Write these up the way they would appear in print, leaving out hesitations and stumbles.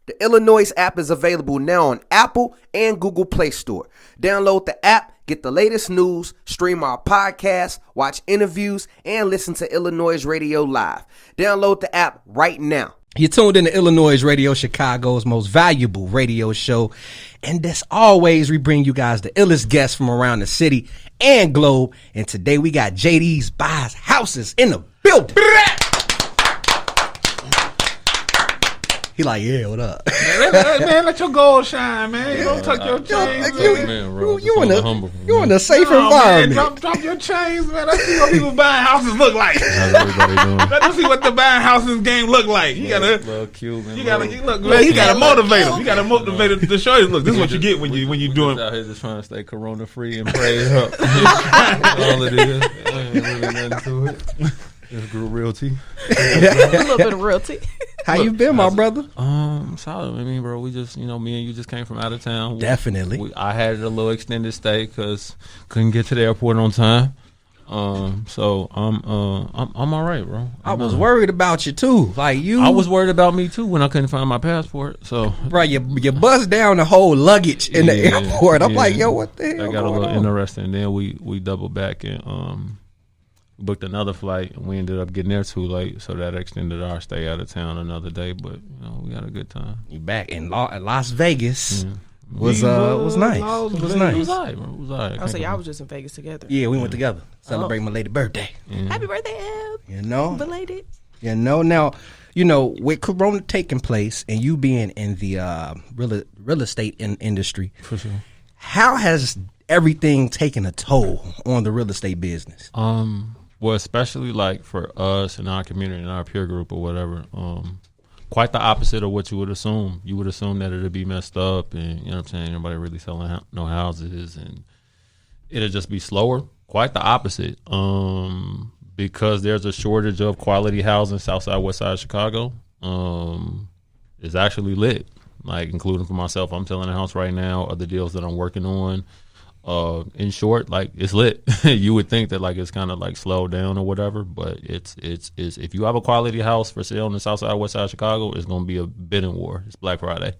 The iLLANOiZE app is available now on Apple and Google Play Store. Download the app, get the latest news, stream our podcasts, watch interviews, and listen to iLLANOiZE Radio live. Download the app right now. You're tuned in to iLLANOiZE Radio, Chicago's most valuable radio show. And as always, we bring you guys the illest guests from around the city and globe. And today we got JDBuysHouses in the building. He like, yeah, what up? Man, let your gold shine, man. You don't tuck your chains. You in a safe environment. Man, drop your chains, man. Let's see what people buying houses look like. Let's see what the buying houses game look like. You gotta motivate them. You gotta motivate them to show you. Look, this is what you get when you doing. Out here just trying to stay corona free and praise up. All it is. Ain't really nothing to it. Just group realty. A little bit of realty. How you been, my brother? Solid. I mean, bro, we just, me and you just came from out of town. Definitely. I had a little extended stay because couldn't get to the airport on time. So I'm all right, bro. I was worried about you too. I was worried about me too when I couldn't find my passport. So, bro, you bust down the whole luggage in the airport. I'm like, yo, what the hell? I got a little interesting. Then we doubled back and booked another flight, and we ended up getting there too late, so that extended our stay out of town another day. But we had a good time. You back in Las Vegas? Was nice. It was nice. It was all right, bro. It was all right. I was y'all was just in Vegas together. Yeah, we went together. Celebrate my lady birthday. Happy birthday, Eb. You know, belated. You know, now, with Corona taking place and you being in the real estate industry, for sure, how has everything taken a toll on the real estate business? Well, especially like for us in our community, in our peer group or whatever, quite the opposite of what you would assume. You would assume that it'd be messed up and, you know what I'm saying, nobody really selling no houses and it'd just be slower. Quite the opposite. Because there's a shortage of quality housing Southside, Westside of Chicago. It's actually lit, like including for myself. I'm selling a house right now, other deals that I'm working on. In short, like it's lit. You would think that like it's kind of like slowed down or whatever, but it's if you have a quality house for sale in the South Side, West Side of Chicago, it's gonna be a bidding war. It's Black Friday.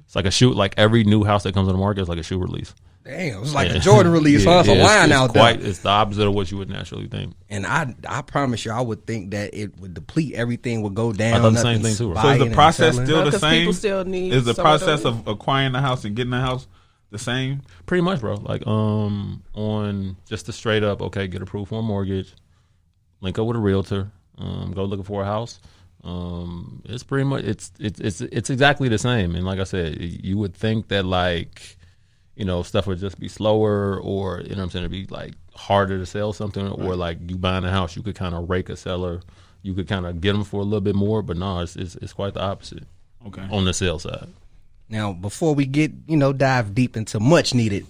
It's like a shoot. Like every new house that comes on the market is like a shoe release. Damn, it's like a Jordan release. It's a line out there. It's the opposite of what you would naturally think. And I promise you, I would think that it would deplete. Everything would go down. I thought the same thing too. So is the process still the same? People still need. Is the process of acquiring the house and getting the house the same? Pretty much, bro. Like on just a straight up, okay, get approved for a mortgage, link up with a realtor, go looking for a house. It's pretty much it's exactly the same. And like I said, you would think that like, stuff would just be slower or, you know what I'm saying, it'd be like harder to sell something, right. Or like you buying a house, you could kind of rake a seller, you could kind of get them for a little bit more, but no, it's quite the opposite. Okay. On the sales side. Now, before we get, dive deep into much needed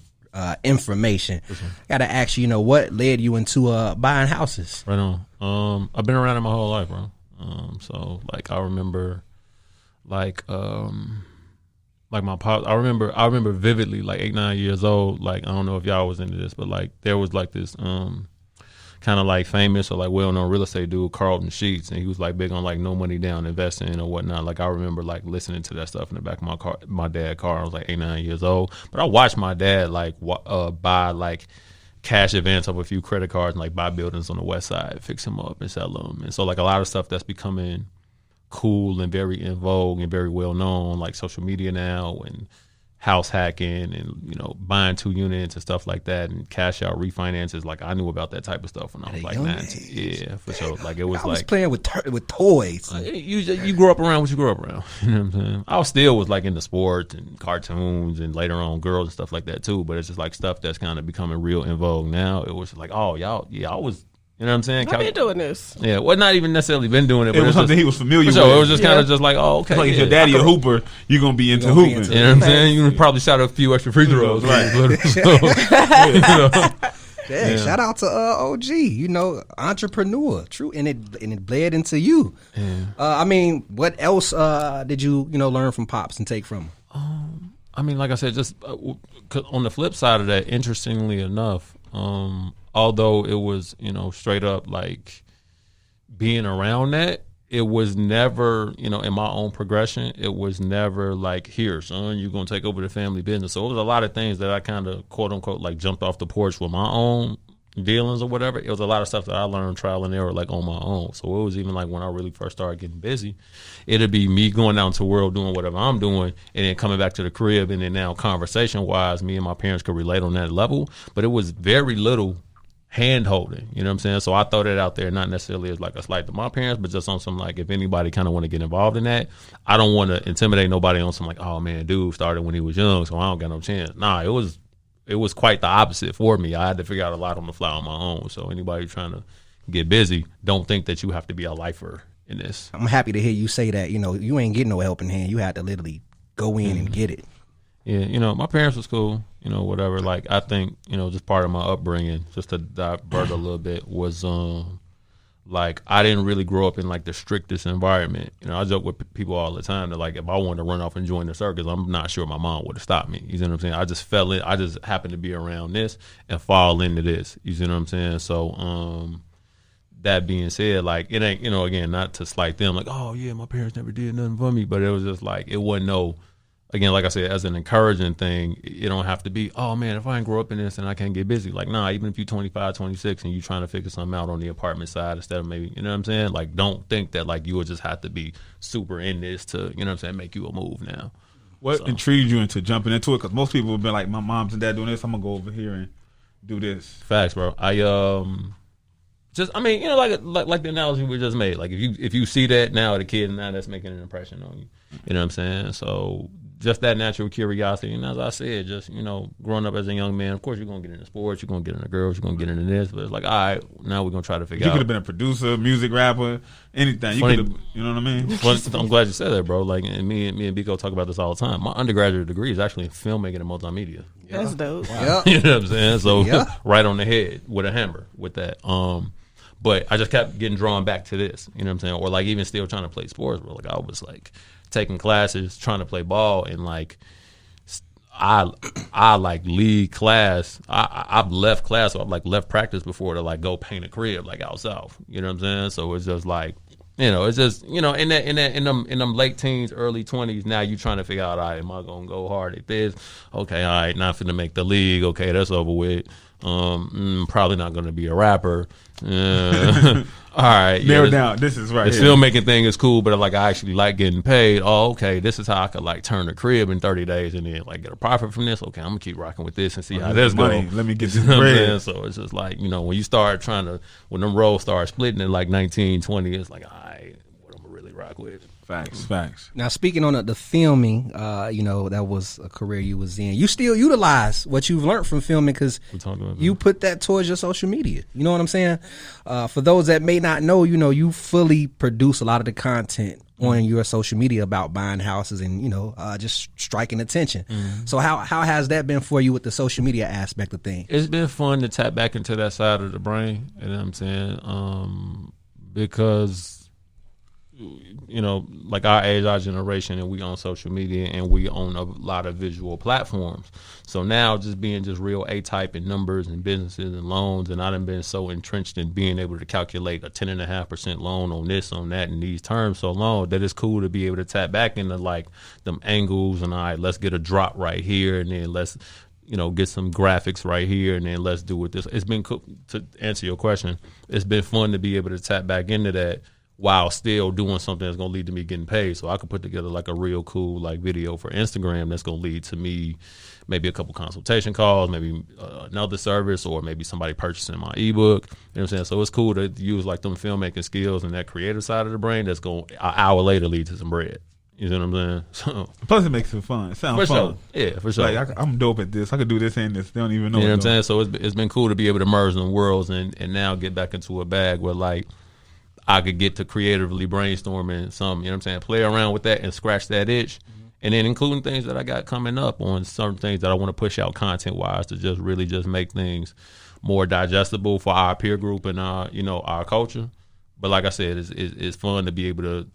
information, gotta ask you, what led you into buying houses? Right on. I've been around it my whole life, bro. So like I remember, like my pop. I remember vividly, like 8, 9 years old. Like I don't know if y'all was into this, but like there was like this kind of like famous or like well-known real estate dude, Carlton Sheets, and he was like big on like no money down investing or whatnot. Like I remember like listening to that stuff in the back of my dad's car. I was like 8, 9 years old, but I watched my dad like buy like cash advance of a few credit cards and like buy buildings on the west side, fix them up and sell them. And so like a lot of stuff that's becoming cool and very in vogue and very well known, like social media now and house hacking and buying 2 units and stuff like that and cash out refinances. Like I knew about that type of stuff when I was like 19. Yeah, for sure. Like it was I was like playing with toys. You grew up around what you grew up around. You know what I'm saying? I still was like into sports and cartoons and later on girls and stuff like that too. But it's just like stuff that's kind of becoming real in vogue now. It was like, oh y'all was. You know what I'm saying? I've been doing this. Yeah, well, not even necessarily been doing it. But it was something he was familiar with. It was just kind of just like, oh, okay. Like if your daddy a hooper, you're going to be into hooping. You know what I'm saying? You probably shot a few extra free throws. Right. Yeah, shout out to OG, entrepreneur. True, and it bled into you. Yeah. I mean, what else did you learn from Pops and take from him? I mean, like I said, just on the flip side of that, interestingly enough, although it was, straight up like being around that, it was never, you know, in my own progression, it was never like, here, son, you're going to take over the family business. So it was a lot of things that I kind of, quote unquote, like jumped off the porch with my own dealings or whatever. It was a lot of stuff that I learned trial and error, like on my own. So it was even like when I really first started getting busy, it'd be me going out into the world doing whatever I'm doing and then coming back to the crib. And then now conversation wise, me and my parents could relate on that level, but it was very little hand holding, you know what I'm saying? So I throw that out there, not necessarily as like a slight to my parents, but just on some like, if anybody kind of want to get involved in that, I don't want to intimidate nobody on some like, oh man, dude started when he was young, so I don't got no chance. Nah, it was quite the opposite for me. I had to figure out a lot on the fly on my own. So anybody trying to get busy, don't think that you have to be a lifer in this. I'm happy to hear you say that. You know, you ain't getting no helping hand. You had to literally go in and get it. Yeah, you know, my parents was cool, you know, whatever. Like, I think, you know, just part of my upbringing, just to divert a little bit, was like, I didn't really grow up in like the strictest environment. You know, I joke with people all the time that like, if I wanted to run off and join the circus, I'm not sure my mom would have stopped me. You see what I'm saying? I just happened to be around this and fall into this. You see what I'm saying? So, that being said, like, it ain't, you know, again, not to slight them, like, oh yeah, my parents never did nothing for me, but it was just like, it wasn't no, again, like I said, as an encouraging thing, it don't have to be, oh man, if I didn't grow up in this and I can't get busy. Like, nah, even if you're 25, 26 and you're trying to figure something out on the apartment side instead of maybe, you know what I'm saying? Like, don't think that like you would just have to be super in this to, you know what I'm saying, make you a move now. What intrigued you into jumping into it? Because most people have been like, my mom's and dad doing this, I'm going to go over here and do this. Facts, bro. I mean, you know, like the analogy we just made. Like, if you see that now, the kid now, that's making an impression on you. You know what I'm saying? So just that natural curiosity. And as I said, just, you know, growing up as a young man, of course you're going to get into sports, you're going to get into girls, you're going to get into this. But it's like, all right, now we're going to try to figure out. You could have been a producer, music rapper, anything. You could have, you know what I mean? I'm glad you said that, bro. Like, and me and Biko talk about this all the time. My undergraduate degree is actually in filmmaking and multimedia. That's dope. Wow. You know what I'm saying? So right on the head with a hammer with that. But I just kept getting drawn back to this. You know what I'm saying? Or like even still trying to play sports, bro. Like I was like taking classes, trying to play ball, and like I like lead class. I've left class, or I've like left practice before to like go paint a crib like out south. You know what I'm saying? So it's just like, you know, it's just, you know, in them late teens, early 20s, now you trying to figure out, all right, am I gonna go hard at this? Okay, all right, not finna make the league. Okay, that's over with. Probably not gonna be a rapper. All right, narrow down. This is right. The filmmaking thing is cool, but like I actually like getting paid. Oh, okay, this is how I could like turn the crib in 30 days and then like get a profit from this. Okay, I'm gonna keep rocking with this and see how this goes. Let me get this bread. So it's just like, you know, when you start when them roles start splitting in like 19, 20, it's like, all right, what I'm gonna really rock with. Facts. Now, speaking on the filming, you know, that was a career you was in. You still utilize what you've learned from filming because you put that towards your social media. You know what I'm saying? For those that may not know, you know, you fully produce a lot of the content on your social media about buying houses and, you know, just striking attention. So how has that been for you with the social media aspect of things? It's been fun to tap back into that side of the brain. You know what I'm saying? Because, you know, like our age, our generation, and we on social media and we own a lot of visual platforms. So now just being just real A-type in numbers and businesses and loans, and I done been so entrenched in being able to calculate a 10.5% loan on this, on that, and these terms so long that it's cool to be able to tap back into like them angles and all right, let's get a drop right here and then let's, you know, get some graphics right here and then let's do with this. It's been cool, to answer your question, it's been fun to be able to tap back into that while still doing something that's going to lead to me getting paid. So I could put together like a real cool like video for Instagram that's going to lead to me maybe a couple consultation calls, maybe another service, or maybe somebody purchasing my ebook. You know what I'm saying? So it's cool to use like them filmmaking skills and that creative side of the brain that's going to an hour later lead to some bread. You know what I'm saying? So, plus it makes it fun. It sounds fun. Sure. Yeah, for sure. Like I'm dope at this. I could do this and this. They don't even know. You know what I'm saying? So it's been cool to be able to merge them worlds and now get back into a bag where like I could get to creatively brainstorming some, you know what I'm saying, play around with that and scratch that itch. And then including things that I got coming up on certain things that I want to push out content-wise to just really just make things more digestible for our peer group and our, you know, our culture. But like I said, it's fun to be able to,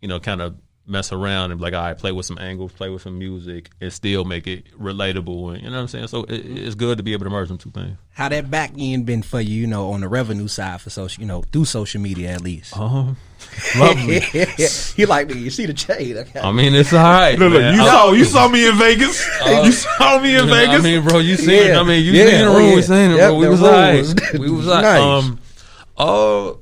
you know, kind of mess around and be like, all right, play with some angles, play with some music, and still make it relatable. And you know what I'm saying? So it's good to be able to merge them two things. How that back end been for you, on the revenue side for social, through social media at least? Lovely. He like me. You see the shade. Okay. I mean, it's all right. Look, Man. you saw me in Vegas. You saw me in Vegas. I mean, bro, you seen it. I mean, you Yeah. seen the room. We seen it, Yep, bro. We the was room all right. was- We was all nice. right.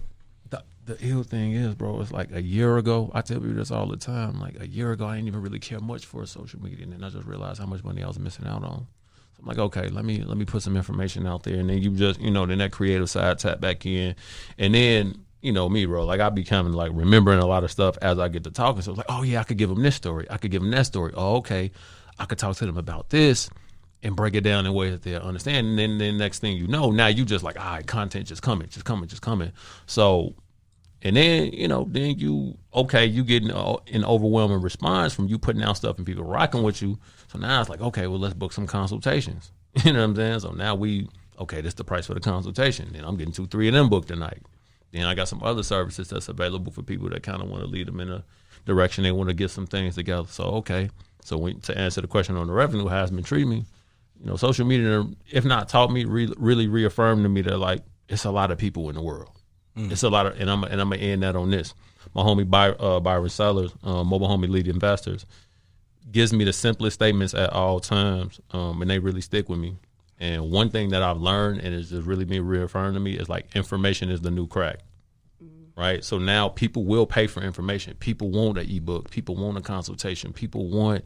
The ill thing is, bro, it's like a year ago. I tell people this all the time. Like a year ago, I didn't even really care much for social media, and then I just realized how much money I was missing out on. So I'm like, okay, let me put some information out there, and then you just, then that creative side tap back in, and then me, bro, like I be kind of like remembering a lot of stuff as I get to talking. So it's like, oh yeah, I could give them this story, I could give them that story. Oh, okay, I could talk to them about this and break it down in ways that they'll understand. And then next thing you know, now you just like, all right, content just coming. So. And then, then you get an overwhelming response from you putting out stuff and people rocking with you. So now it's like, okay, well, let's book some consultations. You know what I'm saying? So now this is the price for the consultation. Then I'm getting 2-3 of them booked tonight. Then I got some other services that's available for people that kind of want to lead them in a direction. They want to get some things together. So, okay. So to answer the question on the revenue, how it's been treating me, social media, if not taught me, really reaffirmed to me that, like, it's a lot of people in the world. It's a lot of, and I'm gonna end that on this. My homie Byron Sellers, mobile homie lead investors, gives me the simplest statements at all times, and they really stick with me. And one thing that I've learned, and it's just really been reaffirmed to me, is like information is the new crack, right? So now people will pay for information. People want an ebook. People want a consultation. People want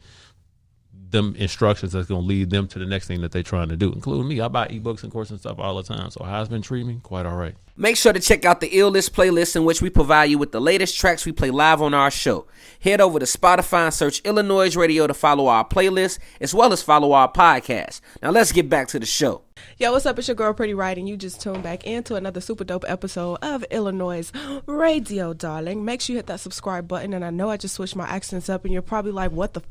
them instructions that's going to lead them to the next thing that they're trying to do, including me. I buy ebooks and courses and stuff all the time. So how it's been treating me, quite all right. Make sure to check out the Ill List playlist, in which we provide you with the latest tracks we play live on our show. Head over to Spotify and search iLLANOiZE Radio to follow our playlist, as well as follow our podcast. Now let's get back to the show. Yo, what's up? It's your girl, Pretty Right, and you just tuned back into another super dope episode of iLLANOiZE Radio, darling. Make sure you hit that subscribe button, and I know I just switched my accents up, and you're probably like, what the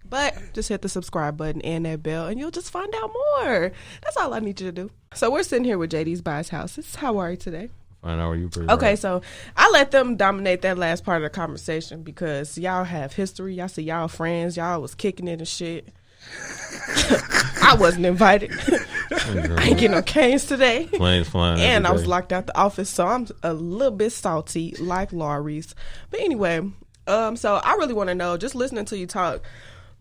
but just hit the subscribe button and that bell, and you'll just find out more. That's all I need you to do. So we're sitting here with JDBuysHouses. How are you today? Fine, how are you? Pretty Okay, right. So I let them dominate that last part of the conversation because y'all have history. Y'all see y'all friends. Y'all was kicking it and shit. I wasn't invited. I ain't getting no canes today. Planes flying. And I every was day. locked out the office, so I'm a little bit salty, like Laurie's. But anyway, so I really want to know, just listening to you talk,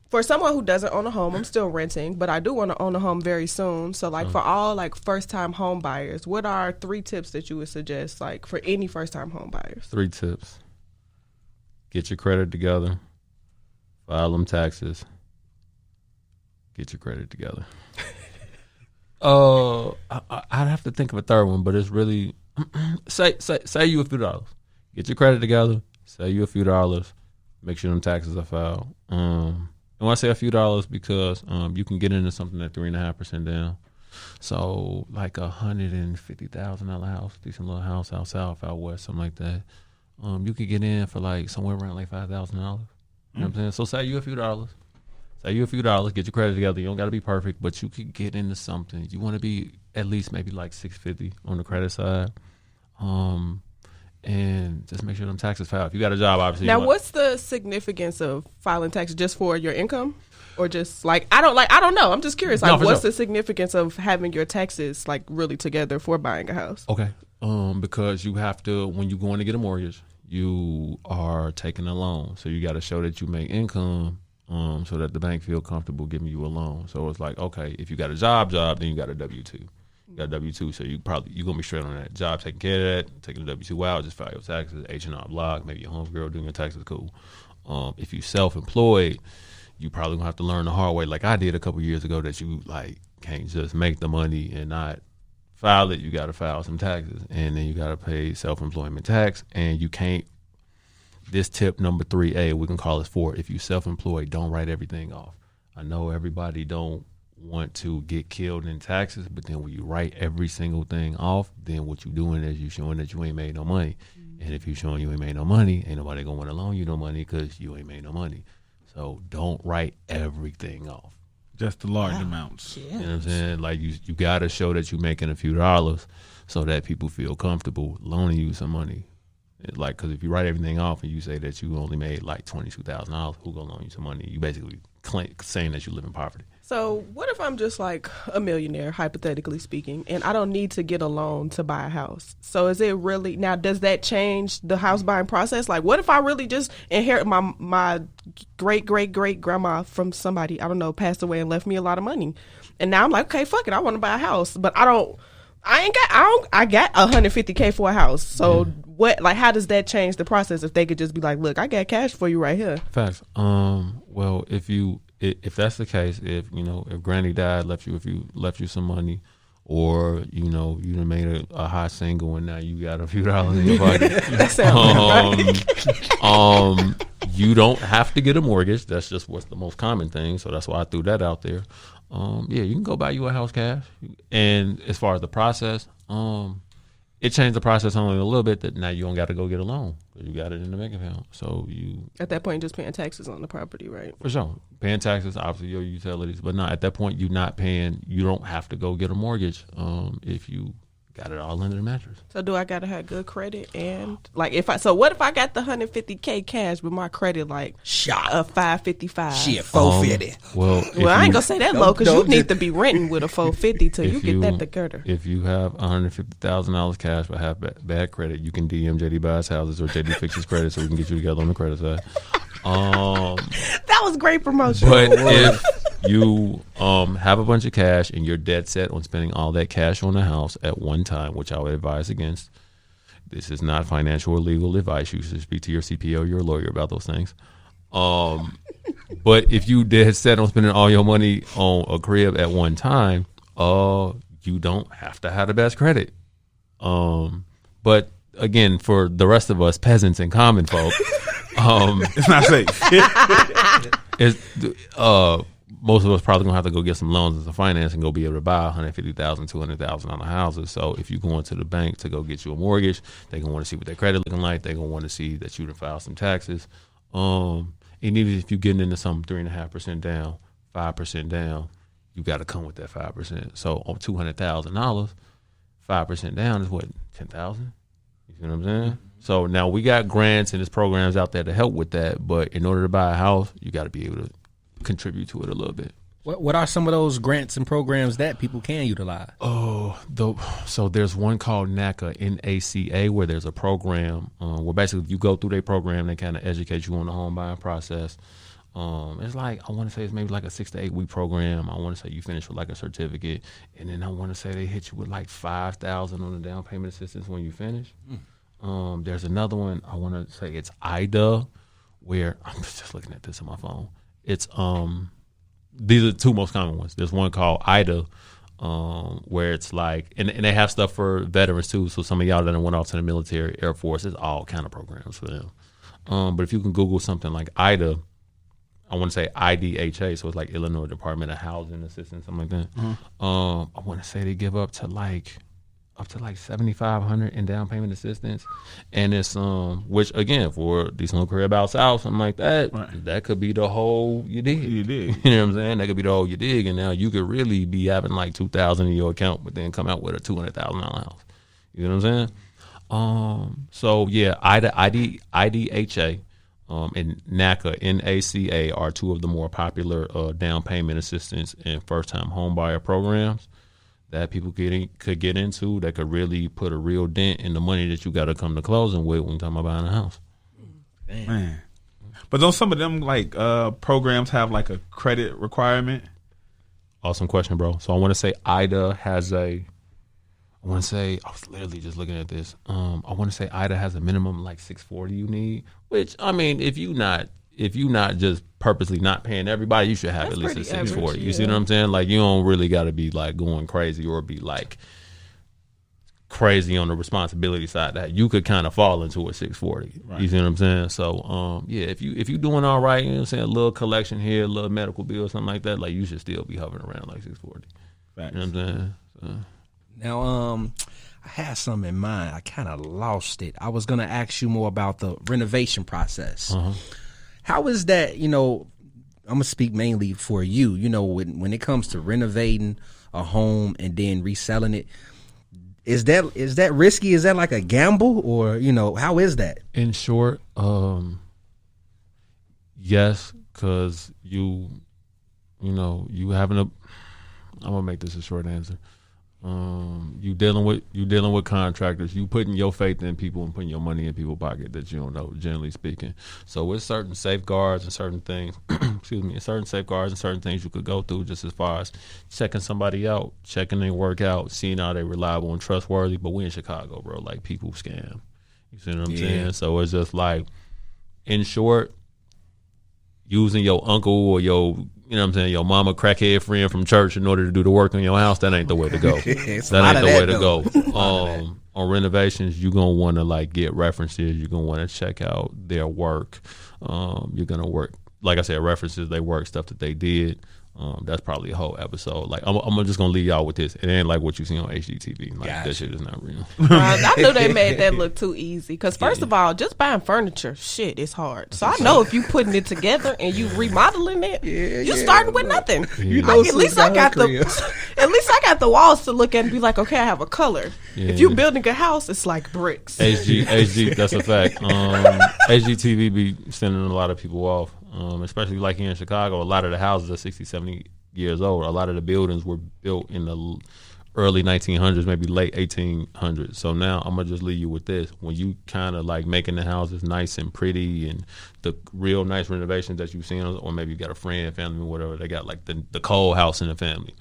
for someone who doesn't own a home, I'm still renting, but I do want to own a home very soon. So, like, for all, like, first-time home buyers, what are 3 tips that you would suggest, like, for any first-time home buyers? 3 tips. Get your credit together. File them taxes. Get your credit together. I'd have to think of a third one, but it's really say you a few dollars. Get your credit together. Say you a few dollars. Make sure them taxes are filed. And when I say a few dollars, because you can get into something at 3.5% down. So like $150,000 house, decent little house out south, out west, something like that. You could get in for like somewhere around like $5,000. You know what I'm saying? So say you a few dollars. Say you a few dollars, get your credit together. You don't got to be perfect, but you could get into something. You want to be at least maybe like $650 on the credit side. And just make sure them taxes filed. If you got a job, obviously. Now, what's the significance of filing taxes just for your income? Or just like I don't know. I'm just curious. Like, No, for what's sure. the significance of having your taxes like really together for buying a house? Okay. Because you have to, when you're going to get a mortgage, you are taking a loan. So you got to show that you make income so that the bank feel comfortable giving you a loan. So it's like, okay, if you got a job, then you got a W-2. You got a W-2, so you're going to be straight on that job, taking care of that, taking the W-2 out, just file your taxes, H&R Block, maybe your homegirl doing your taxes, cool. If you self-employed, you probably going to have to learn the hard way, like I did a couple years ago, that you like can't just make the money and not file it. You got to file some taxes, and then you got to pay self-employment tax, and you can't. This tip number 3A, we can call it 4. If you self-employed, don't write everything off. I know everybody don't want to get killed in taxes, but then when you write every single thing off, then what you doing is you showing that you ain't made no money. And if you showing you ain't made no money, ain't nobody gonna want to loan you no money because you ain't made no money. So don't write everything off. Just the large amounts. You know what I'm saying? Like you gotta show that you're making a few dollars so that people feel comfortable loaning you some money. Like, because if you write everything off and you say that you only made like $22,000, who gonna loan you some money? You basically saying that you live in poverty. So what if I'm just like a millionaire, hypothetically speaking, and I don't need to get a loan to buy a house? So is it really, now does that change the house buying process? Like, what if I really just inherit my great grandma from somebody, I don't know, passed away and left me a lot of money, and now I'm like, okay, fuck it, I want to buy a house, but I got $150K for a house. So what, like, how does that change the process if they could just be like, look, I got cash for you right here? Facts. Well, if that's the case, if Granny died, left you some money, or you done made a high single and now you got a few dollars in your pocket, That sounds right. You don't have to get a mortgage. That's just what's the most common thing. So that's why I threw that out there. Yeah, you can go buy you a house cash. And as far as the process, it changed the process only a little bit, that now you don't got to go get a loan because you got it in the bank account. So you, At that point, just paying taxes on the property, right? for sure, paying taxes, obviously your utilities, but not at that point. You're not paying. You don't have to go get a mortgage if you got it all under the mattress. So do I gotta have good credit? And like, what if I got the $150K cash, but my credit like Shot. a 555? Shit, 450. Well, I ain't gonna say that low because you don't need just- to be renting with a 450 till you get that together. If you have $150,000 cash but have bad credit, you can DM JDBuysHouses or JD Fixes Credit so we can get you together on the credit side. That was great promotion. But if you have a bunch of cash and you're dead set on spending all that cash on the house at one time, which I would advise against, this is not financial or legal advice. You should speak to your CPO or your lawyer about those things. But if you dead set on spending all your money on a crib at one time, you don't have to have the best credit. But again, for the rest of us peasants and common folk, It's not safe. most of us probably gonna have to go get some loans and some finance and go be able to buy $150,000, $200,000 on the houses. So if you go into the bank to go get you a mortgage, they gonna want to see what their credit looking like. They gonna want to see that you done filed some taxes. And even if you're getting into some 3.5% down, 5% down, you got to come with that 5%. So on $200,000, 5% down is what, 10,000? You see what I'm saying? So now we got grants and there's programs out there to help with that, but in order to buy a house, you got to be able to contribute to it a little bit. What are some of those grants and programs that people can utilize? So there's one called NACA, NACA, where there's a program where basically you go through their program, they kind of educate you on the home buying process. It's like, I want to say it's maybe like a 6 to 8 week program. I want to say you finish with like a certificate, and then I want to say they hit you with like $5,000 on the down payment assistance when you finish. There's another one, I want to say it's IDA, where I'm just looking at this on my phone. It's these are the two most common ones. There's one called IDA, where it's like, and they have stuff for veterans too. So some of y'all that went off to the military, Air Force, it's all kind of programs for them. But if you can Google something like IDA, I want to say IDHA, so it's like Illinois Department of Housing Assistance, something like that. I want to say they give up to like $7,500 in down payment assistance, and it's which again for these little crib out south, something like that, Right. That could be the whole you dig. You dig. You know what I'm saying? That could be the whole you dig, and now you could really be having like $2,000 in your account, but then come out with a $200,000 house. You know what I'm saying? So yeah, IDHA. And NACA, NACA are two of the more popular down payment assistance and first-time homebuyer programs that people could get into that could really put a real dent in the money that you got to come to closing with when you're talking about buying a house. Man. But don't some of them like programs have like a credit requirement? Awesome question, bro. So I want to say IDA has I was literally just looking at this. I want to say IDA has a minimum like 640 you need, which I mean, if you not just purposely not paying everybody, you should have That's at least a pretty 640. average, You see yeah. what I'm saying? Like you don't really got to be like going crazy or be like crazy on the responsibility side. That you could kind of fall into a 640. Right. You see what I'm saying? So yeah, if you doing all right, you know what I'm saying, a little collection here, a little medical bill, something like that, like you should still be hovering around like 640. Facts. You know what I'm saying? So. Now, I had something in mind. I kind of lost it. I was going to ask you more about the renovation process. How is that, I'm going to speak mainly for you, when it comes to renovating a home and then reselling it, Is that risky? Is that like a gamble, or how is that? In short, yes, because you having a. I'm gonna make this a short answer. You dealing with contractors. You putting your faith in people and putting your money in people's pocket that you don't know, generally speaking. So with certain safeguards and certain things, certain things you could go through, just as far as checking somebody out, checking their work out, seeing how they reliable and trustworthy. But we in Chicago, bro, like people scam. You see what I'm saying? So it's just like, in short, using your uncle or your your mama crackhead friend from church in order to do the work on your house, that ain't the way to go. That ain't the way to go. On renovations, you're going to want to like get references. You're going to want to check out their work. You're going to work, like I said, references, they work, stuff that they did. That's probably a whole episode. Like I'm just gonna leave y'all with this. It ain't like what you see on HGTV. Like that shit is not real. I knew they made that look too easy. Because first of all, just buying furniture, shit, is hard. So I know if you putting it together and you remodeling it, you starting with nothing. Like, at least I got the walls to look at and be like, okay, I have a color. Yeah. If you building a house, it's like bricks. HG, that's a fact. HGTV be sending a lot of people off. Especially like here in Chicago, a lot of the houses are 60, 70 years old. A lot of the buildings were built in the early 1900s, maybe late 1800s. So now I'm going to just leave you with this. When you kind of like making the houses nice and pretty and the real nice renovations that you've seen, or maybe you got a friend, family, or whatever, they got like the cold house in the family.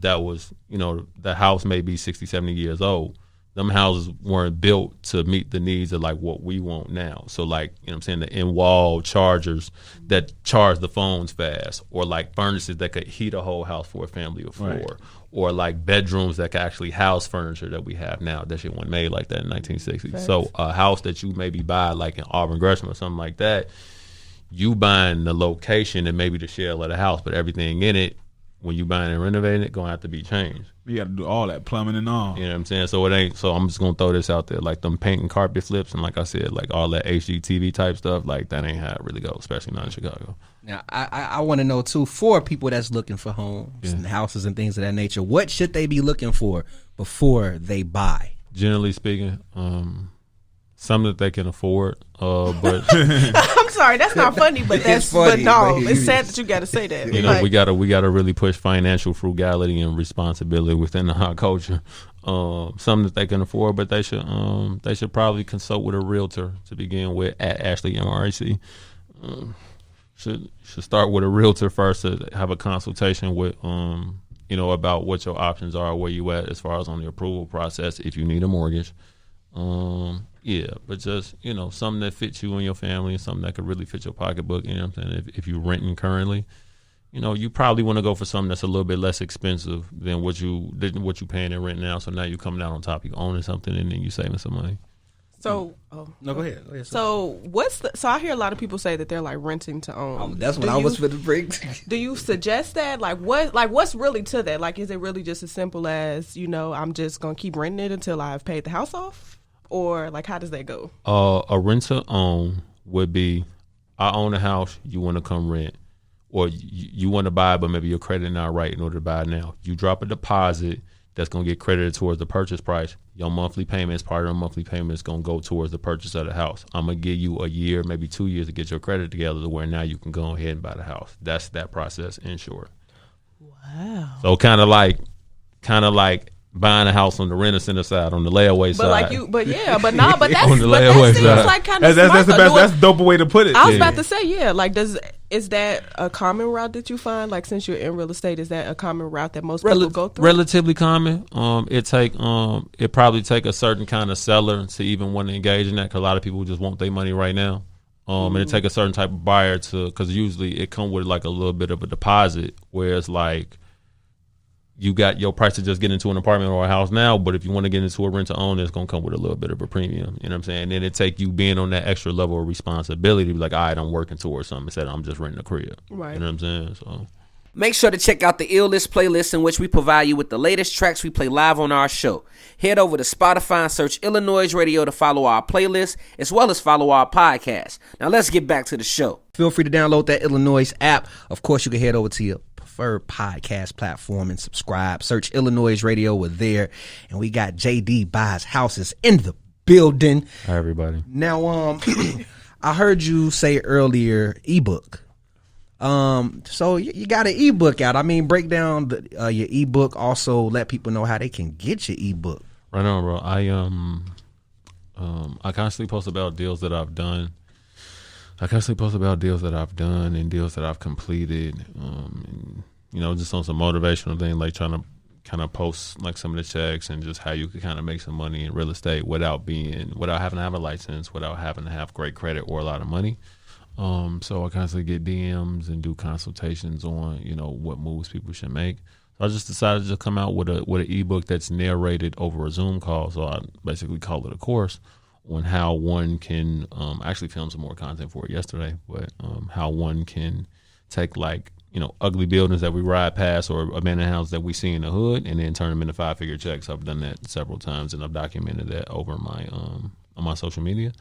That was, the house may be 60, 70 years old. Them houses weren't built to meet the needs of like what we want now. So like, the in-wall chargers that charge the phones fast, or like furnaces that could heat a whole house for a family of four, right. Or like bedrooms that could actually house furniture that we have now. That shit wasn't made like that in 1960s. Thanks. So a house that you maybe buy like in Auburn Gresham or something like that, you buying the location and maybe the shell of the house, but everything in it, when you buying and renovating it, gonna have to be changed. You got to do all that plumbing and all. You know what I'm saying? So it ain't. So I'm just gonna throw this out there, like them paint and carpet flips, and like I said, like all that HGTV type stuff, like that ain't how it really goes, especially not in Chicago. Now I want to know too, for people that's looking for homes and houses and things of that nature, what should they be looking for before they buy? Generally speaking, something that they can afford. But I'm sorry, that's not funny, but that's funny, but no, it's sad that you got to say that. We gotta really push financial frugality and responsibility within our culture. Something that they can afford, but they should probably consult with a realtor to begin with at Ashley MRAC. Should start with a realtor first to have a consultation with about what your options are, where you at as far as on the approval process if you need a mortgage. But just, something that fits you and your family and something that could really fit your pocketbook. You know what I'm saying? If you're renting currently, you probably want to go for something that's a little bit less expensive than what you paying in rent now. So now you coming out on top, you owning something, and then you saving some money. So, no, go ahead. So so I hear a lot of people say that they're like renting to own. That's what I was for the break. Do you suggest that? What's really to that? Like, is it really just as simple as, I'm just going to keep renting it until I've paid the house off? Or like, how does that go? A rent to own would be, I own a house, you want to come rent, or you want to buy, but maybe your credit not right in order to buy it now. You drop a deposit that's going to get credited towards the purchase price. Your monthly payments, part of your monthly payment is going to go towards the purchase of the house. I'm going to give you a year, maybe 2 years to get your credit together to where now you can go ahead and buy the house. That's that process in short. Wow. So kind of like buying a house on the renter center side, on the layaway side. But that seems like kind of that's the best. That's the dope way to put it. I was about to say, is that a common route that you find? Like, since you're in real estate, is that a common route that most people go through? Relatively common. It probably take a certain kind of seller to even want to engage in that, because a lot of people just want their money right now. And it take a certain type of buyer because usually it come with like a little bit of a deposit, whereas like, you got your price to just get into an apartment or a house now, but if you want to get into a rent to own, it's going to come with a little bit of a premium. You know what I'm saying? And then it take you being on that extra level of responsibility to be like, all right, I'm working towards something instead of I'm just renting a crib. Right. You know what I'm saying? So Make sure to check out the iLLANOiZE playlist, in which we provide you with the latest tracks we play live on our show. Head over to Spotify and search iLLANOiZE Radio to follow our playlist, as well as follow our podcast. Now let's get back to the show. Feel free to download that iLLANOiZE app. Of course, you can head over to your preferred podcast platform and subscribe. Search Illinois Radio. We're there. And we got JD Buys Houses in the building. Hi, everybody. Now, I heard you say earlier ebook. So you got an ebook out. I mean, break down your ebook. Also, let people know how they can get your ebook. Right on, bro. I constantly post about deals that I've done. And deals that I've completed. And, just on some motivational thing, like trying to kind of post like some of the checks and just how you could kind of make some money in real estate without having to have a license, without having to have great credit or a lot of money. So I constantly get DMs and do consultations on, what moves people should make. So I just decided to come out with an ebook that's narrated over a Zoom call. So I basically call it a course on how one can actually film some more content for it yesterday, but how one can take ugly buildings that we ride past or abandoned houses that we see in the hood and then turn them into 5-figure checks. I've done that several times and I've documented that over my on my social media.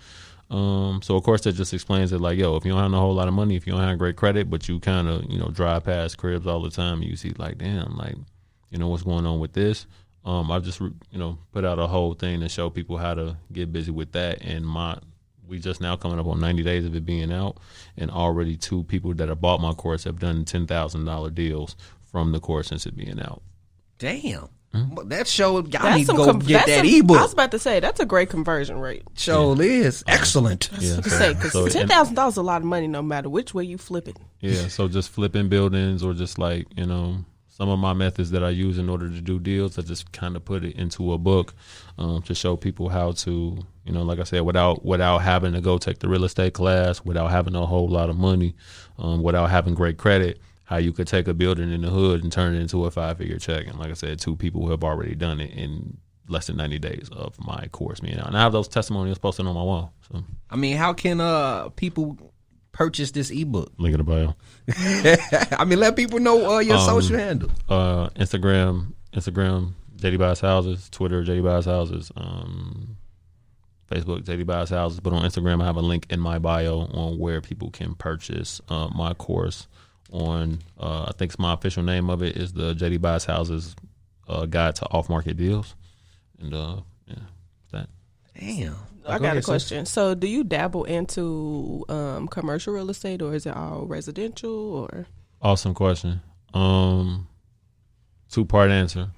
So of course that just explains it like, if you don't have a whole lot of money, if you don't have great credit, but you kind of, drive past cribs all the time and you see like, damn, like, what's going on with this? I just, put out a whole thing to show people how to get busy with that. And we just now coming up on 90 days of it being out, and already 2 people that have bought my course have done $10,000 deals from the course since it being out. Damn. That show, y'all need to go get that ebook. I was about to say, that's a great conversion rate. Show is excellent. Yeah, because $10,000 is a lot of money no matter which way you flip it. Yeah, so just flipping buildings or just like, some of my methods that I use in order to do deals, I just kind of put it into a book to show people how to, like I said, without having to go take the real estate class, without having a whole lot of money, without having great credit, how you could take a building in the hood and turn it into a 5-figure check. And like I said, 2 people who have already done it in less than 90 days of my course being out. And I have those testimonials posted on my wall. So, I mean, how can people purchase this ebook? Link in the bio. I mean, let people know your social handle. Instagram, JD Buys Houses. Twitter, JD Buys Houses. Facebook, JD Buys Houses. But on Instagram, I have a link in my bio on where people can purchase my course. On I think my official name of it is the JD Buys Houses Guide to Off-Market Deals, and that. Damn, I got a question. So, do you dabble into commercial real estate, or is it all residential? Or awesome question. 2-part answer.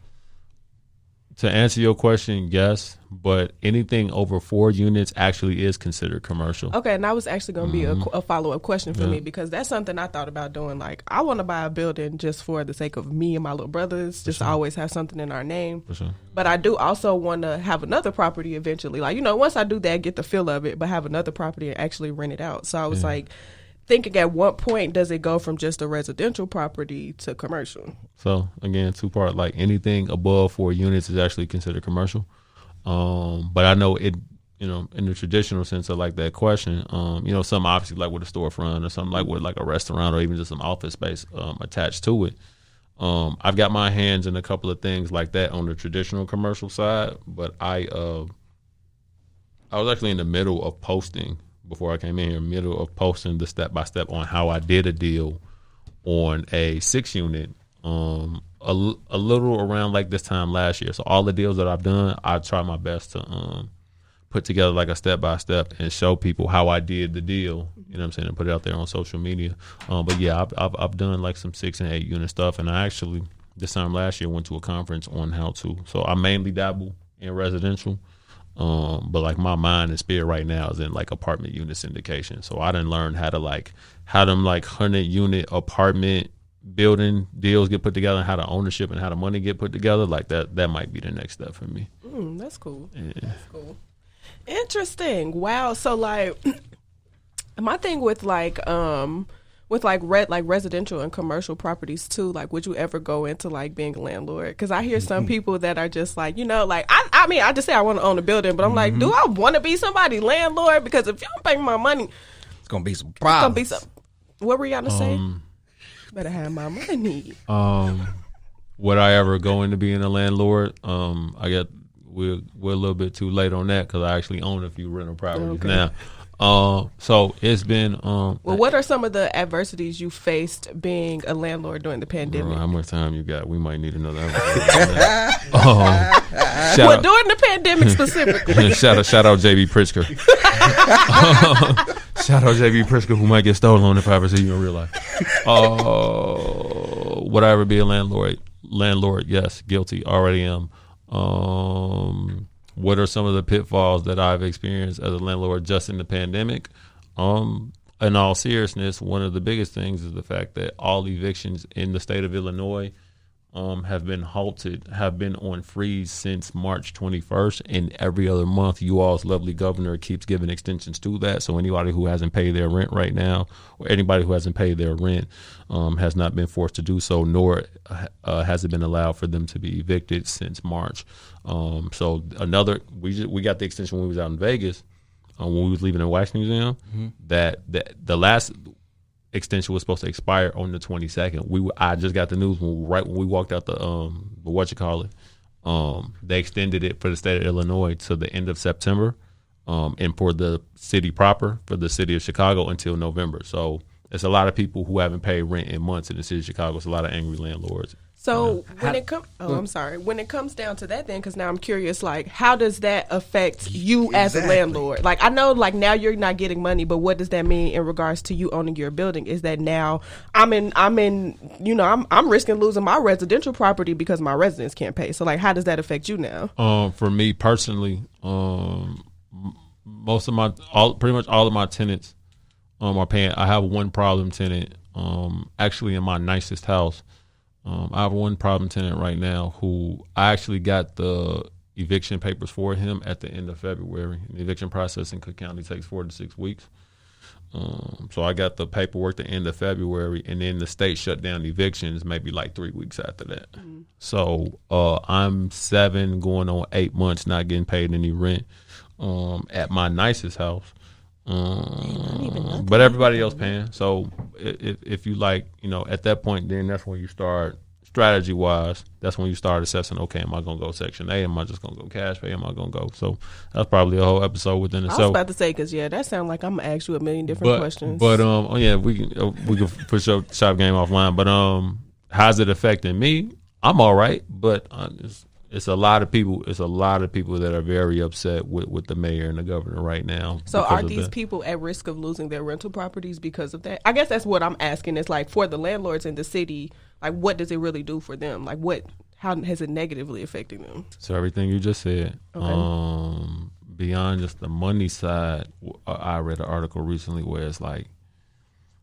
To answer your question, yes, but anything over 4 units actually is considered commercial. Okay, and that was actually going to be a follow-up question for me, because that's something I thought about doing. Like, I want to buy a building just for the sake of me and my little brothers, just to always have something in our name. For sure. But I do also want to have another property eventually. Like, once I do that, get the feel of it, but have another property and actually rent it out. So I was like, thinking at what point does it go from just a residential property to commercial? So again, 2-part, like anything above 4 units is actually considered commercial. But I know it, in the traditional sense of like that question, some obviously like with a storefront or something like with like a restaurant or even just some office space attached to it. I've got my hands in a couple of things like that on the traditional commercial side, but I was actually in the middle of posting before I came in here, middle of posting the step-by-step on how I did a deal on a 6-unit a little around like this time last year. So all the deals that I've done, I try my best to put together like a step-by-step and show people how I did the deal, you know what I'm saying, and put it out there on social media. But yeah, I've done like some 6 and 8 unit stuff, and I actually, this time last year, went to a conference on how to. So I mainly dabble in residential. But like my mind and spirit right now is in like apartment unit syndication. So I done learned how to like how them like 100-unit apartment building deals get put together, and how the ownership and how the money get put together. Like that might be the next step for me. That's cool. Yeah. That's cool. Interesting. Wow. So like my thing with residential and commercial properties too, like would you ever go into like being a landlord? Because I hear some people that are just like, like I mean I just say I want to own a building, but I'm like, do I want to be somebody's landlord? Because if you don't pay my money, it's gonna be some problems. What were you gonna say? Better have my money. Would I ever go into being a landlord? I get we're a little bit too late on that because I actually own a few rental properties now. So it's been. Well, what are some of the adversities you faced being a landlord during the pandemic? How much time you got? We might need another episode. During the pandemic specifically. Shout out JB Pritzker. Shout out JB Pritzker, who might get stolen on if I ever see you in real life. Would I ever be a landlord? Landlord, yes. Guilty. Already am. What are some of the pitfalls that I've experienced as a landlord just in the pandemic? In all seriousness, one of the biggest things is the fact that all evictions in the state of Illinois have been halted, have been on freeze since March 21st, and every other month you all's lovely governor keeps giving extensions to that. So anybody who hasn't paid their rent right now, or anybody who hasn't paid their rent, has not been forced to do so, nor has it been allowed for them to be evicted since March. So we got the extension when we was out in Vegas, when we was leaving the wax museum, that the last extension was supposed to expire on the 22nd. I just got the news right when we walked out the they extended it for the state of Illinois to the end of September, and for the city proper, for the city of Chicago, until November. So it's a lot of people who haven't paid rent in months in the city of Chicago. It's a lot of angry landlords. So when it comes down to that, then, because now I'm curious, like, how does that affect you as a landlord? Like, I know, like, now you're not getting money, but what does that mean in regards to you owning your building? Is that now I'm risking losing my residential property because my residents can't pay? So, like, how does that affect you now? For me personally, pretty much all of my tenants are paying. I have one problem tenant, actually in my nicest house. I have one problem tenant right now who I actually got the eviction papers for him at the end of February. The eviction process in Cook County takes 4 to 6 weeks. So I got the paperwork the end of February, and then the state shut down evictions maybe like 3 weeks after that. Mm-hmm. So I'm 7 going on 8 months not getting paid any rent at my nicest house. But everybody else paying. So if you like, at that point, then that's when you start strategy wise. That's when you start assessing. Okay, am I gonna go Section 8? Am I just gonna go cash pay? Am I gonna go? So that's probably a whole episode within itself. I was about to say, because that sounds like I'm gonna ask you a million different questions. But we can push up shop game offline. But how's it affecting me? I'm all right, but it's a lot of people. It's a lot of people that are very upset with the mayor and the governor right now. So are these people at risk of losing their rental properties because of that? I guess that's what I'm asking. Is like, for the landlords in the city, like, what does it really do for them? Like, how has it negatively affected them? So everything you just said. Okay. Beyond just the money side, I read an article recently where it's like,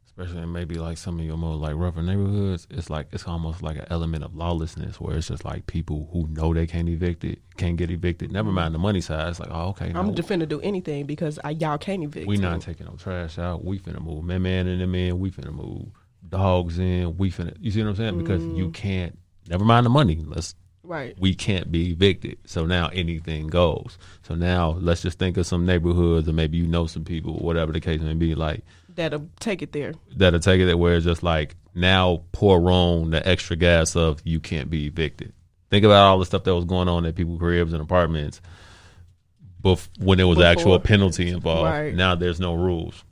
especially in maybe like some of your more like rougher neighborhoods, it's almost like an element of lawlessness where it's just like people who know they can't get evicted. Never mind the money side. It's like, oh, okay. I'm finna do anything because y'all can't evict. We not taking no trash out. We finna move man and them in. We finna move dogs in. You see what I'm saying? Because you can't. Never mind the money. We can't be evicted. So now anything goes. So now let's just think of some neighborhoods, or maybe some people, whatever the case may be, like. That'll take it there. Where it's just like, now pour on the extra gas of you can't be evicted. Think about all the stuff that was going on at people's cribs and apartments when there was actual penalty involved. Right. Now there's no rules.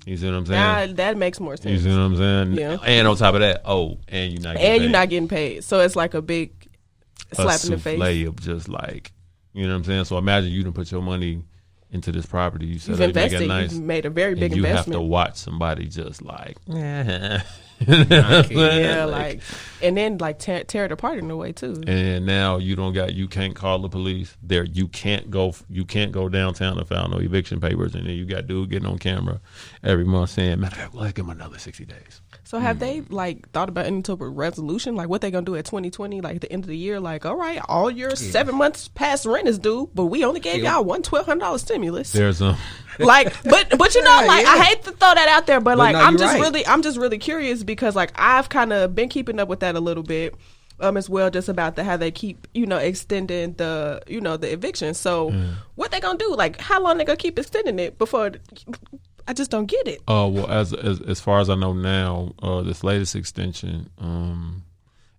You see what I'm saying? Now that makes more sense. You see what I'm saying? Yeah. And on top of that, and you're not getting paid. So it's like a big slap in the face. Of just like, you know what I'm saying? So imagine you done put your money into this property. You said you've invested. You've made a very big investment. You have to watch somebody just like, and then like tear it apart in a way too. And now you can't call the police. You can't go downtown to file no eviction papers. And then you got dude getting on camera every month saying, matter of fact, let's give him another 60 days. So have they like thought about any type of resolution? Like what they gonna do at 2020? Like at the end of the year, like, all right, all your 7 months past rent is due, but we only gave y'all $1,200 stimulus. There's like, but I hate to throw that out there, but like, I'm just really curious because like I've kind of been keeping up with that a little bit. As well, just about how they keep, extending the eviction. So what they gonna do? Like, how long they gonna keep extending it before? I just don't get it. Well, as far as I know now, this latest extension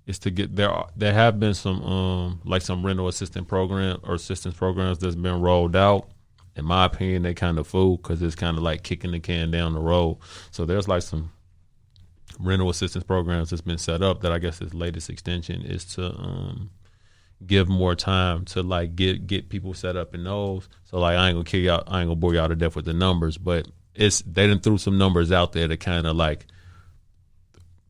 is to get there. There have been some like some rental assistance programs that's been rolled out, in my opinion, they kind of fool because it's kind of like kicking the can down the road. So there's like some rental assistance programs that's been set up that I guess its latest extension is to give more time to like get people set up in those. So like I ain't gonna kill y'all, I ain't gonna bore y'all to death with the numbers, but they done threw some numbers out there to kind of like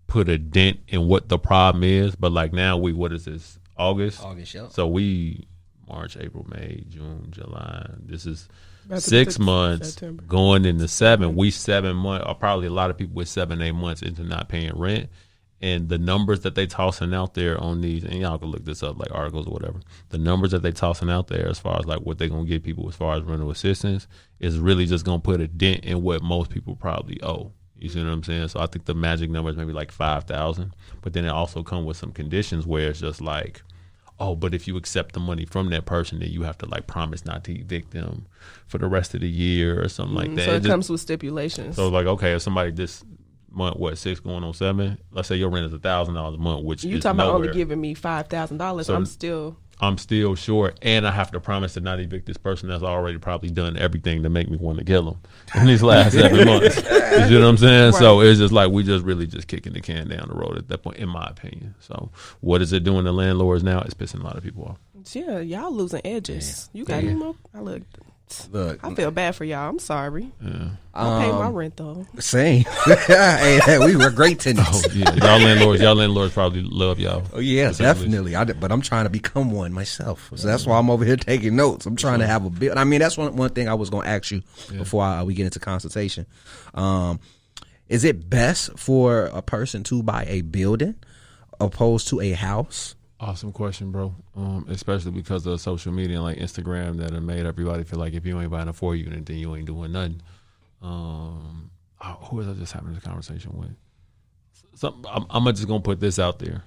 put a dent in what the problem is. But like now what is this, August, yeah. so we March, April, May, June, July, this is 6 months September. Going into 7. We 7 months, or probably a lot of people with 7-8 months into not paying rent. And the numbers that they tossing out there on these, and y'all can look this up like articles or whatever, the numbers that they tossing out there as far as like what they're gonna give people as far as rental assistance is really just gonna put a dent in what most people probably owe. You see what I'm saying? So I think the magic number is maybe like 5,000, but then it also come with some conditions where it's just like, oh, but if you accept the money from that person, then you have to like promise not to evict them for the rest of the year or something like that. So it comes with stipulations. So like, okay, if somebody this month, 6 going on 7, let's say your rent is $1,000 a month, which you is talking nowhere. about only giving me $5,000. So I'm still short, and I have to promise to not evict this person that's already probably done everything to make me want to kill him in these last 7 months. You see what I'm saying? Right. So it's just like we just really just kicking the can down the road at that point, in my opinion. So what is it doing to landlords now? It's pissing a lot of people off. Yeah, y'all losing edges. You got any more? Look, I feel bad for y'all. I'm sorry. Yeah. I pay my rent though. Same. Hey, we were great tenants. Oh, yeah. Y'all landlords probably love y'all. Oh yeah, definitely. But I'm trying to become one myself. So that's why I'm over here taking notes. I'm trying to have a bit. I mean, that's one thing I was going to ask you before we get into consultation. Is it best for a person to buy a building opposed to a house? Awesome question, bro. Especially because of social media like Instagram that have made everybody feel like if you ain't buying a 4-unit, then you ain't doing nothing. Who was I just having this conversation with? I'm just gonna put this out there.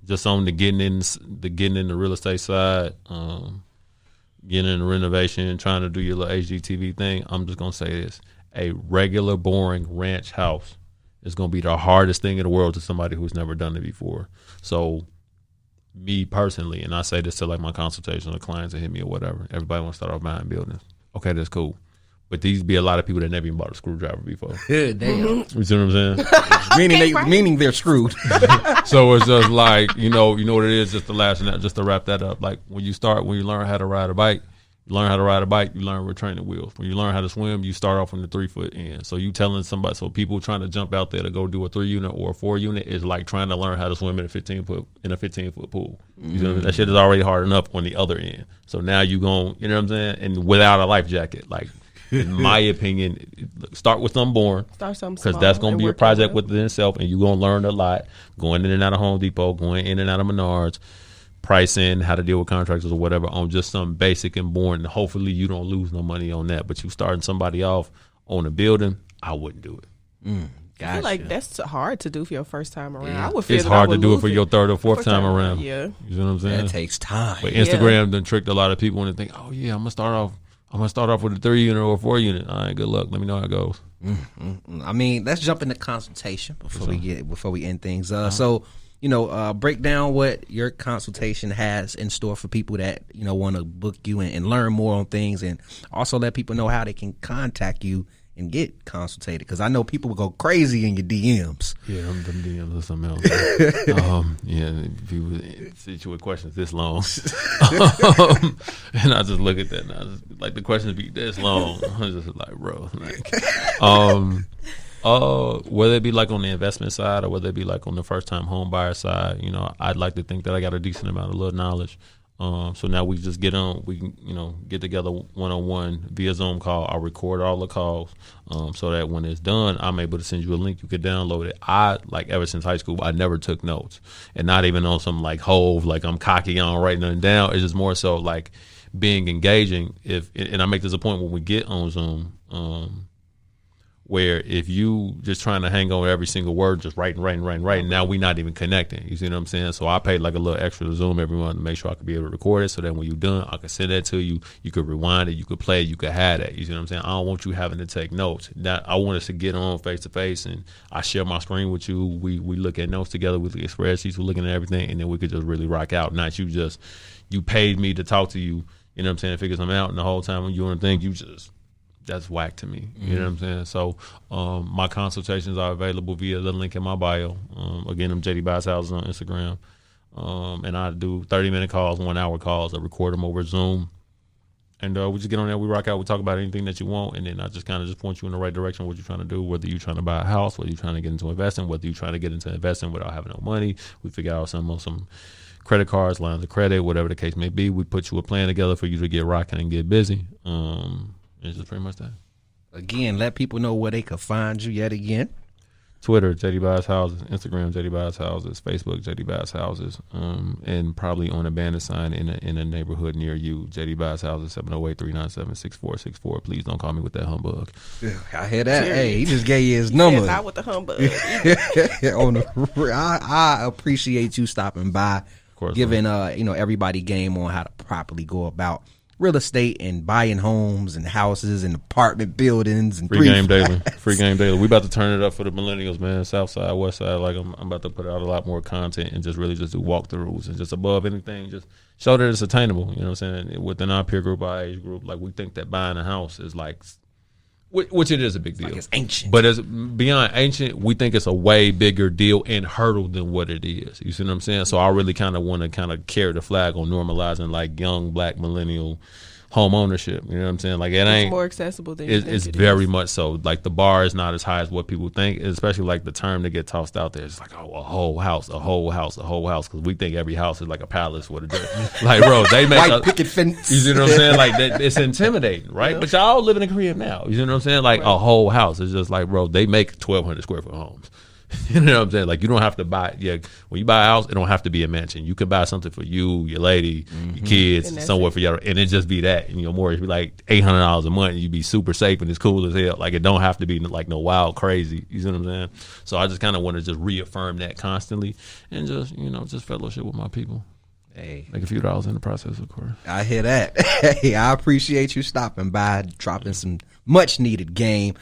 Just on the getting in the real estate side, getting in the renovation, trying to do your little HGTV thing. I'm just gonna say this: a regular, boring ranch house is gonna be the hardest thing in the world to somebody who's never done it before. So, me personally, and I say this to like my consultation or clients that hit me or whatever, everybody want to start off buying buildings. Okay, that's cool. But these be a lot of people that never even bought a screwdriver before. Damn. You see what I'm saying? meaning they're screwed. So it's just like, you know what it is, just to wrap that up. Like when you learn how to ride a bike, you learn with training wheels. When you learn how to swim, you start off from the 3-foot end. So you telling somebody, so people trying to jump out there to go do a 3-unit or a 4-unit is like trying to learn how to swim in a 15-foot pool. You know what I mean? That shit is already hard enough on the other end. So now you gon', you know what I'm saying? And without a life jacket, like in my opinion, start with something boring. Start something because that's gonna be a project within itself, and you gonna learn a lot going in and out of Home Depot, going in and out of Menards. Pricing, how to deal with contractors or whatever on just something basic and boring. Hopefully you don't lose no money on that. But you starting somebody off on a building, I wouldn't do it. Gotcha. I feel like that's hard to do for your first time around. Yeah. I would feel it's hard to do it for your third or fourth time around. Yeah, you know what I'm saying? That takes time. But Instagram done tricked a lot of people into think, oh yeah, I'm gonna start off with a 3-unit or a 4-unit. All right, good luck. Let me know how it goes. I mean, let's jump into consultation before we end things. So. Break down what your consultation has in store for people that, want to book you and learn more on things, and also let people know how they can contact you and get consultated. Because I know people will go crazy in your DMs. Yeah, them DMs are something else. People sit you with questions this long. And I just look at that and I just, like, the questions be this long. I'm just like, bro. Whether it be like on the investment side or whether it be like on the first time home buyer side, I'd like to think that I got a decent amount of little knowledge. So now we just we can, get together one-on-one via Zoom call. I'll record all the calls so that when it's done, I'm able to send you a link. You could download it. Ever since high school, I never took notes, and not even on some like Hove, like I'm cocky on writing nothing down. It's just more so like being engaging. And I make this a point when we get on Zoom, where if you just trying to hang on every single word, just writing, now we not even connecting. You see what I'm saying? So I paid like a little extra to Zoom every month to make sure I could be able to record it, so that when you're done, I could send that to you. You could rewind it, you could play it, you could have that. You see what I'm saying? I don't want you having to take notes. I want us to get on face to face, and I share my screen with you. We look at notes together, we look at spreadsheets, we're looking at everything, and then we could just really rock out. Not you paid me to talk to you. You know what I'm saying? Figure something out, and the whole time when you want to think, that's whack to me. You know what I'm saying? So my consultations are available via the link in my bio. Again, I'm JDBuysHouses on Instagram. And I do 30-minute calls, 1-hour calls. I record them over Zoom. And we just get on there, we rock out, we talk about anything that you want, and then I just kind of just point you in the right direction, what you're trying to do, whether you're trying to buy a house, whether you're trying to get into investing, whether you're trying to get into investing without having no money. We figure out some credit cards, lines of credit, whatever the case may be. We put you a plan together for you to get rocking and get busy. It's just pretty much that. Again, let people know where they can find you yet again. Twitter, JDBuysHouses, Instagram, JDBuysHouses, Facebook, JDBuysHouses, and probably on a banner sign in a neighborhood near you, JDBuysHouses, 708-397-6464. Please don't call me with that humbug. I hear that. Hey, he just gave you his number. Not with the humbug. I appreciate you stopping by, Of course, giving everybody game on how to properly go about real estate and buying homes and houses and apartment buildings and Free game daily. We about to turn it up for the millennials, man. South side, west side. Like I'm about to put out a lot more content and just really just do walkthroughs and just above anything, just show that it's attainable. You know what I'm saying? Within our peer group, our age group, like we think that buying a house is like, which it is a big deal. Like it's ancient. But as beyond ancient, we think it's a way bigger deal and hurdle than what it is. You see what I'm saying? So I really kind of want to kind of carry the flag on normalizing like young black millennial home ownership. You know what I'm saying? Like it ain't more accessible than it's very much so. Like the bar is not as high as what people think, especially like the term that get tossed out there. It's like, oh, a whole house. Because we think every house is like a palace with a like, bro, they make white picket fence. You see what I'm saying? Like it's intimidating, right? Yeah. But y'all live in a crib now. You see what I'm saying? Like a whole house is just like, bro, they make 1,200 square foot homes. You know what I'm saying? Like you don't have to buy. Yeah, when you buy a house, it don't have to be a mansion. You can buy something for you, your lady, your kids, somewhere for y'all, and it just be that. And your mortgage be like $800 a month, and you be super safe and it's cool as hell. Like it don't have to be like no wild crazy. You see what I'm saying? So I just kind of want to just reaffirm that constantly, and just just fellowship with my people. Hey, make a few dollars in the process, of course. I hear that. Hey, I appreciate you stopping by, dropping some much needed game.